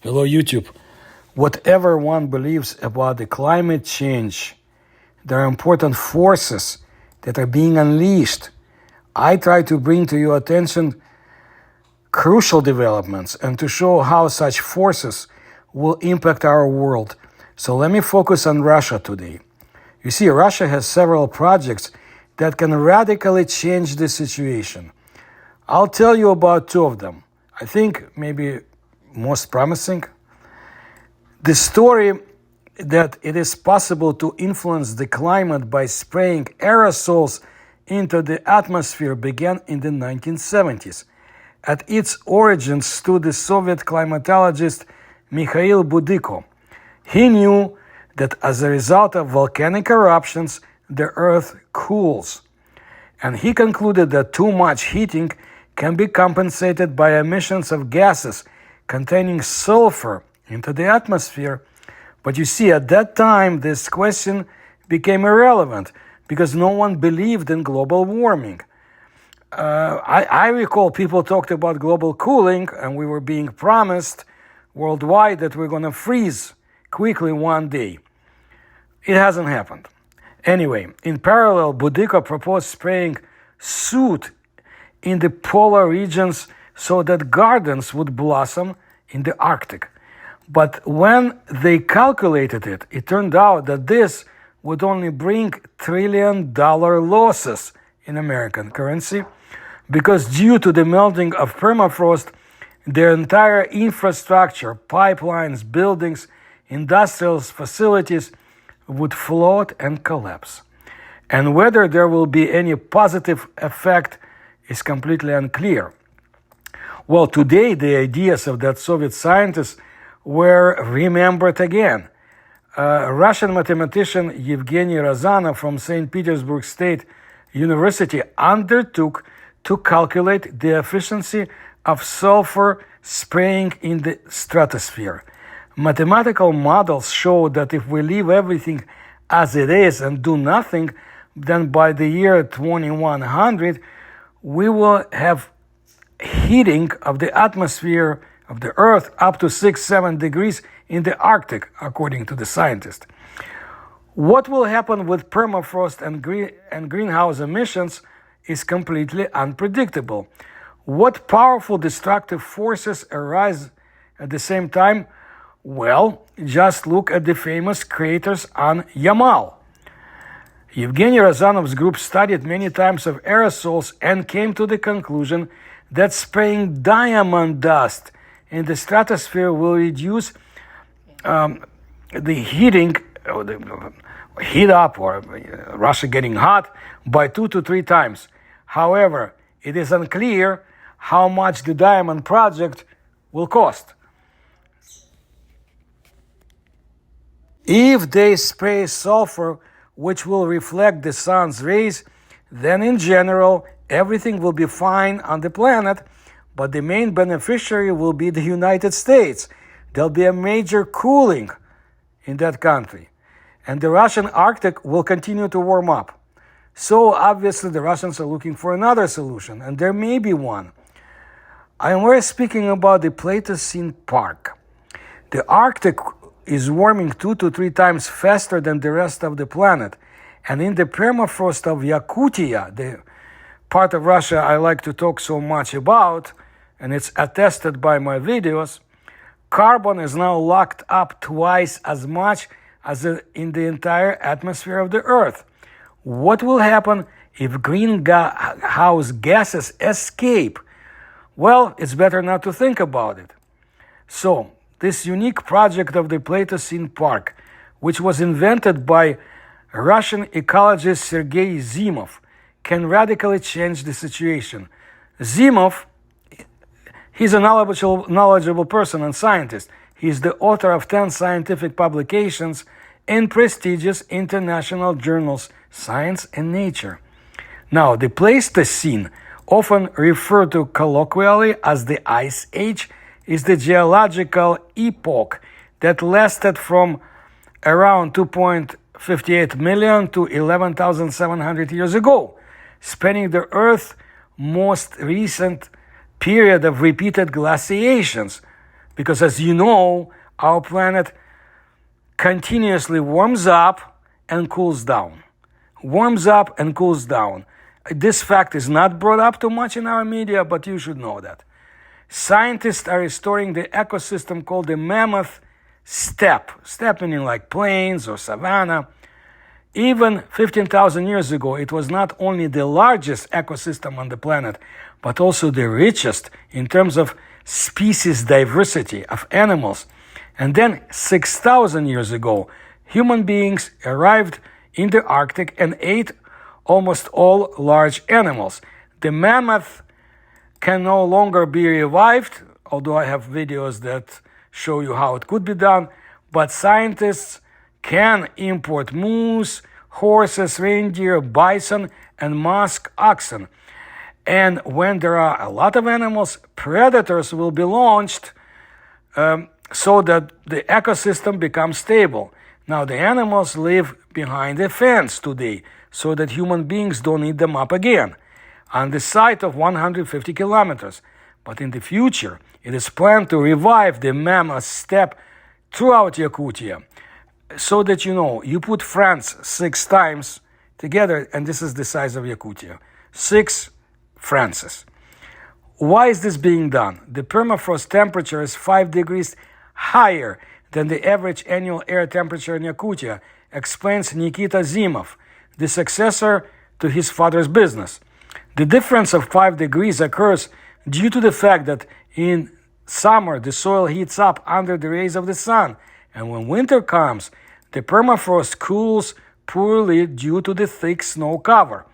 Hello, YouTube. Whatever one believes about the climate change, there are important forces that are being unleashed. I try to bring to your attention crucial developments and to show how such forces will impact our world. So let me focus on Russia today. You see, Russia has several projects that can radically change the situation. I'll tell you about two of them. I think maybe most promising. The story that it is possible to influence the climate by spraying aerosols into the atmosphere began in the 1970s. At its origins stood the Soviet climatologist Mikhail Budiko. He knew that as a result of volcanic eruptions, the Earth cools. And he concluded that too much heating can be compensated by emissions of gases containing sulfur into the atmosphere. But you see, at that time, this question became irrelevant because no one believed in global warming. I recall people talked about global cooling, and we were being promised worldwide that we're going to freeze quickly one day. It hasn't happened. Anyway, in parallel, Budiko proposed spraying soot in the polar regions so that gardens would blossom in the Arctic. But when they calculated it, it turned out that this would only bring $1 trillion losses in American currency, because due to the melting of permafrost, their entire infrastructure, pipelines, buildings, industrial facilities would float and collapse. And whether there will be any positive effect is completely unclear. Well, today the ideas of that Soviet scientist were remembered again. Russian mathematician Evgeny Rozanov from St. Petersburg State University undertook to calculate the efficiency of sulfur spraying in the stratosphere. Mathematical models show that if we leave everything as it is and do nothing, then by the year 2100, we will have heating of the atmosphere of the Earth up to 6-7 degrees in the Arctic, according to the scientist. What will happen with permafrost and greenhouse emissions is completely unpredictable. What powerful destructive forces arise at the same time? Well, just look at the famous craters on Yamal. Evgeny Rozanov's group studied many types of aerosols and came to the conclusion that spraying diamond dust in the stratosphere will reduce the heating, the heat up, or Russia getting hot, by 2 to 3 times. However, it is unclear how much the diamond project will cost. If they spray sulfur, which will reflect the sun's rays, then in general, everything will be fine on the planet, but the main beneficiary will be the United States. There'll be a major cooling in that country, and the Russian Arctic will continue to warm up. So obviously the Russians are looking for another solution, and there may be one. We're speaking about the Pleistocene Park. The Arctic is warming 2 to 3 times faster than the rest of the planet. And in the permafrost of Yakutia, the part of Russia I like to talk so much about, and it's attested by my videos, carbon is now locked up twice as much as in the entire atmosphere of the Earth. What will happen if greenhouse gases escape? Well, it's better not to think about it. So, this unique project of the Pleistocene Park, which was invented by Russian ecologist Sergei Zimov, can radically change the situation. Zimov, he's a knowledgeable person and scientist. He's the author of 10 scientific publications in prestigious international journals, Science and Nature. Now, the Pleistocene, often referred to colloquially as the Ice Age, is the geological epoch that lasted from around 2.58 million to 11,700 years ago, spanning the Earth's most recent period of repeated glaciations, Because as you know, our planet continuously warms up and cools down. Warms up and cools down. This fact is not brought up too much in our media, but you should know that. Scientists are restoring the ecosystem called the mammoth steppe. Steppe meaning like plains or savanna. Even 15,000 years ago, it was not only the largest ecosystem on the planet, but also the richest in terms of species diversity of animals. And then 6,000 years ago, human beings arrived in the Arctic and ate almost all large animals. The mammoth can no longer be revived, although I have videos that show you how it could be done, but scientists can import moose, horses, reindeer, bison, and musk oxen. And when there are a lot of animals, predators will be launched so that the ecosystem becomes stable. Now, the animals live behind a fence today so that human beings don't eat them up again on the site of 150 kilometers. But in the future, it is planned to revive the mammoth steppe throughout Yakutia. So that you know, you put France 6 times together, and this is the size of Yakutia. 6 Frances. Why is this being done? The permafrost temperature is 5 degrees higher than the average annual air temperature in Yakutia, explains Nikita Zimov, the successor to his father's business. The difference of 5 degrees occurs due to the fact that in summer the soil heats up under the rays of the sun, and when winter comes, the permafrost cools poorly due to the thick snow cover.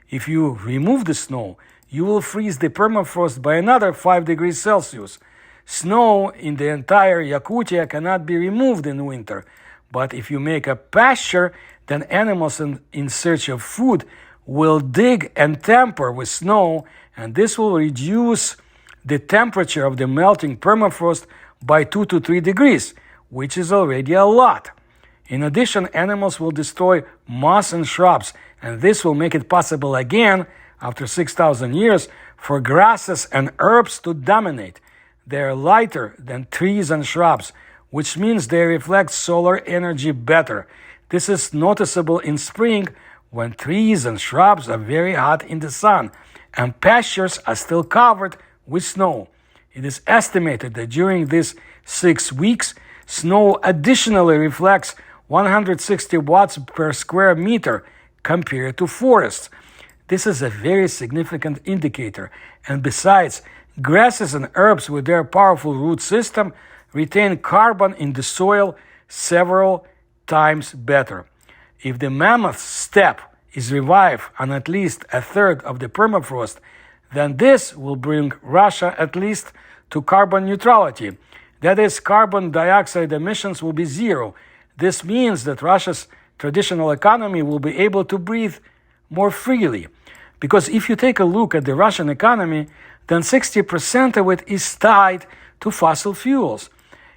If you remove the snow, you will freeze the permafrost by another 5 degrees Celsius. Snow in the entire Yakutia cannot be removed in winter, but if you make a pasture, then animals in search of food will dig and tamper with snow, and this will reduce the temperature of the melting permafrost by 2 to 3 degrees, which is already a lot. In addition, animals will destroy moss and shrubs, and this will make it possible again, after 6,000 years, for grasses and herbs to dominate. They are lighter than trees and shrubs, which means they reflect solar energy better. This is noticeable in spring when trees and shrubs are very hot in the sun, and pastures are still covered with snow. It is estimated that during these 6 weeks, snow additionally reflects 160 watts per square meter compared to forests. This is a very significant indicator, and besides, grasses and herbs with their powerful root system retain carbon in the soil several times better. If the mammoth steppe is revived on at least a third of the permafrost, then this will bring Russia at least to carbon neutrality. That is, carbon dioxide emissions will be zero. This means that Russia's traditional economy will be able to breathe more freely. Because if you take a look at the Russian economy, then 60% of it is tied to fossil fuels.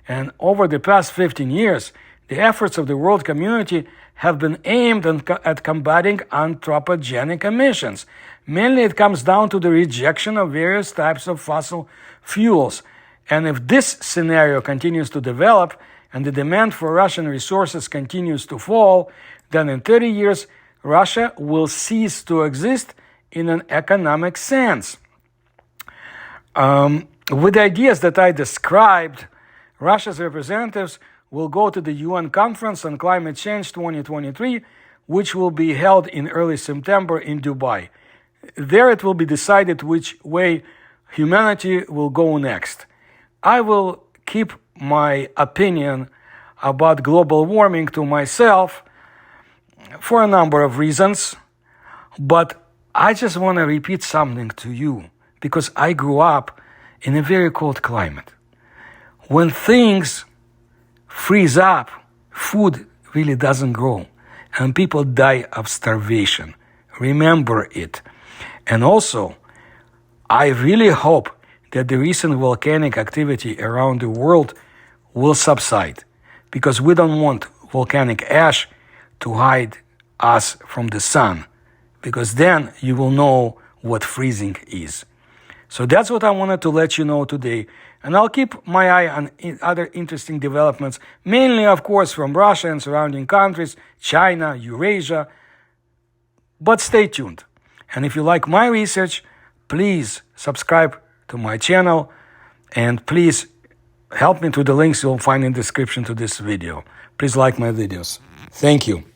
And over the past 15 years, the efforts of the world community have been aimed at combating anthropogenic emissions. Mainly it comes down to the rejection of various types of fossil fuels. And if this scenario continues to develop and the demand for Russian resources continues to fall, then in 30 years, Russia will cease to exist in an economic sense. With the ideas that I described, Russia's representatives will go to the UN Conference on Climate Change 2023, which will be held in early September in Dubai. There it will be decided which way humanity will go next. I will keep my opinion about global warming to myself for a number of reasons, but I just want to repeat something to you because I grew up in a very cold climate. When things freeze up, food really doesn't grow, and people die of starvation. Remember it. And also, I really hope that the recent volcanic activity around the world will subside, because we don't want volcanic ash to hide us from the sun, because then you will know what freezing is. So that's what I wanted to let you know today. And I'll keep my eye on other interesting developments, mainly, of course, from Russia and surrounding countries, China, Eurasia. But stay tuned. And if you like my research, please subscribe to my channel and please help me through the links you'll find in the description to this video. Please like my videos. Thank you.